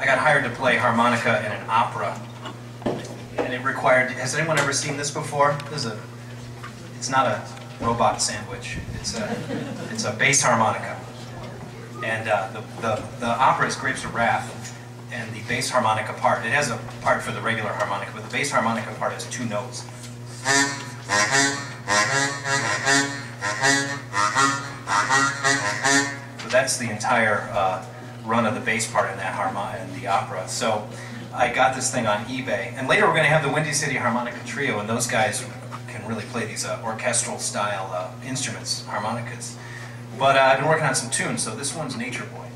I got hired to play harmonica in an opera, and it required. Has anyone ever seen this before? It's not a robot sandwich. It's a bass harmonica, and the opera is Grapes of Wrath, and the bass harmonica part. It has a part for the regular harmonica, but the bass harmonica part has two notes. So that's the entire run of the bass part in that in the opera. So I got this thing on eBay, and later we're going to have the Windy City Harmonica Trio, and those guys can really play these orchestral style instruments, harmonicas. But I've been working on some tunes, so this one's Nature Boy.